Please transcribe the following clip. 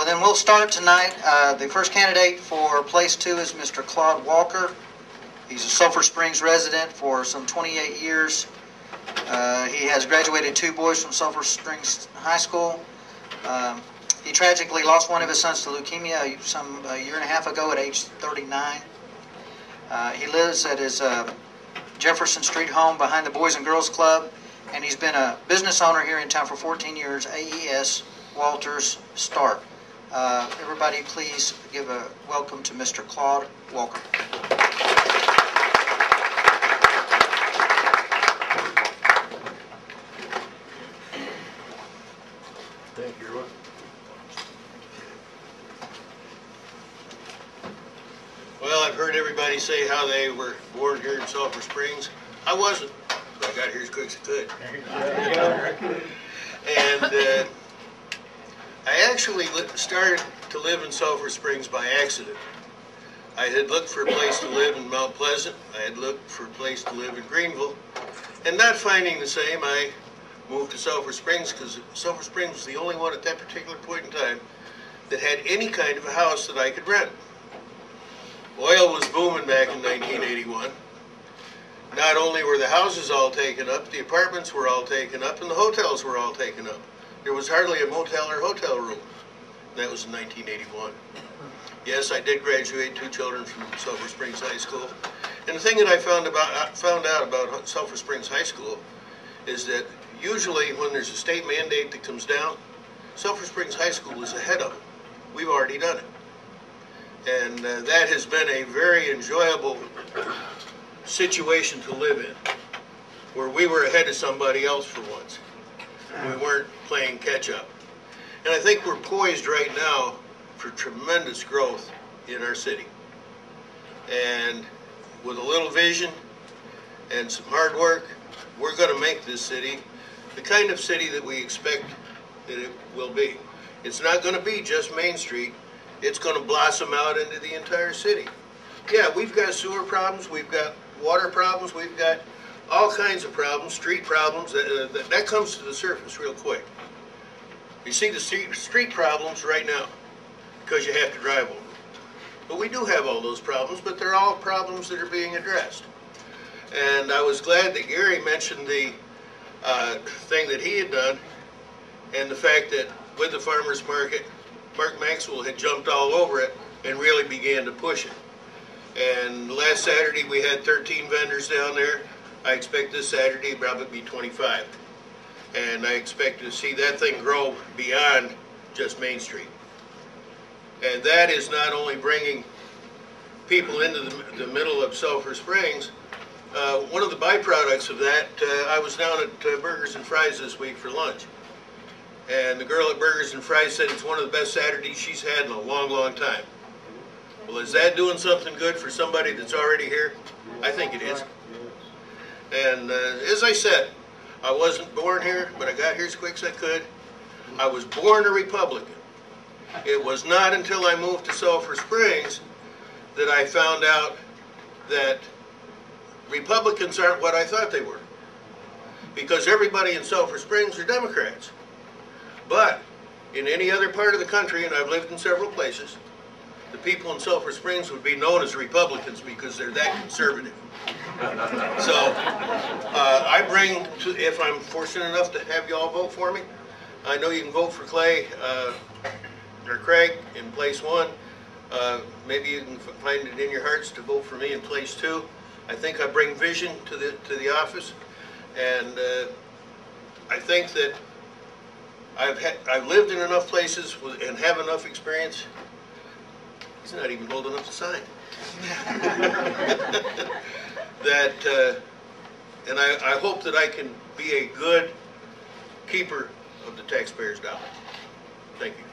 Well, then we'll start tonight. The first candidate for place 2 is Mr. Claude Walker. He's a Sulphur Springs resident for some 28 years. He has graduated 2 boys from Sulphur Springs High School. He tragically lost one of his sons to leukemia a year and a half ago at age 39. He lives at his Jefferson Street home behind the Boys and Girls Club, and he's been a business owner here in town for 14 years, AES Walters Stark. Everybody please give a welcome to Mr. Claude Walker. Thank you, Roy. Well, I've heard everybody say how they were born here in Sulphur Springs. I wasn't, but I got here as quick as I could. And I actually started to live in Sulphur Springs by accident. I had looked for a place to live in Mount Pleasant. I had looked for a place to live in Greenville. And not finding the same, I moved to Sulphur Springs because Sulphur Springs was the only one at that particular point in time that had any kind of a house that I could rent. Oil was booming back in 1981. Not only were the houses all taken up, the apartments were all taken up, and the hotels were all taken up. There was hardly a motel or hotel room. That was in 1981. Yes, I did graduate 2 children from Sulphur Springs High School. And the thing that I found out about Sulphur Springs High School is that usually when there's a state mandate that comes down, Sulphur Springs High School is ahead of it. We've already done it. And that has been a very enjoyable situation to live in, where we were ahead of somebody else for once. We weren't playing catch up. And I think we're poised right now for tremendous growth in our city. And with a little vision and some hard work, we're going to make this city the kind of city that we expect that it will be. It's not going to be just Main Street. It's going to blossom out into the entire city. Yeah, we've got sewer problems, we've got water problems, we've got all kinds of problems, street problems. That comes to the surface real quick. You see the street problems right now because you have to drive over. But we do have all those problems, but they're all problems that are being addressed. And I was glad that Gary mentioned the thing that he had done, and the fact that with the farmers market, Mark Maxwell had jumped all over it and really began to push it. And last Saturday we had 13 vendors down there. I expect this Saturday to probably be 25. And I expect to see that thing grow beyond just Main Street. And that is not only bringing people into the middle of Sulphur Springs. One of the byproducts of that, I was down at Burgers and Fries this week for lunch. And the girl at Burgers and Fries said it's one of the best Saturdays she's had in a long, long time. Well, is that doing something good for somebody that's already here? I think it is. And as I said, I wasn't born here, but I got here as quick as I could. I was born a Republican. It was not until I moved to Sulphur Springs that I found out that Republicans aren't what I thought they were. Because everybody in Sulphur Springs are Democrats. But in any other part of the country, and I've lived in several places, the people in Sulphur Springs would be known as Republicans because they're that conservative. So I bring, if I'm fortunate enough to have you all vote for me, I know you can vote for Clay or Craig in place 1. Maybe you can find it in your hearts to vote for me in place 2. I think I bring vision to the office, and I think that I've lived in enough places and have enough experience. He's not even old enough to sign. And I hope that I can be a good keeper of the taxpayers' dollar. Thank you.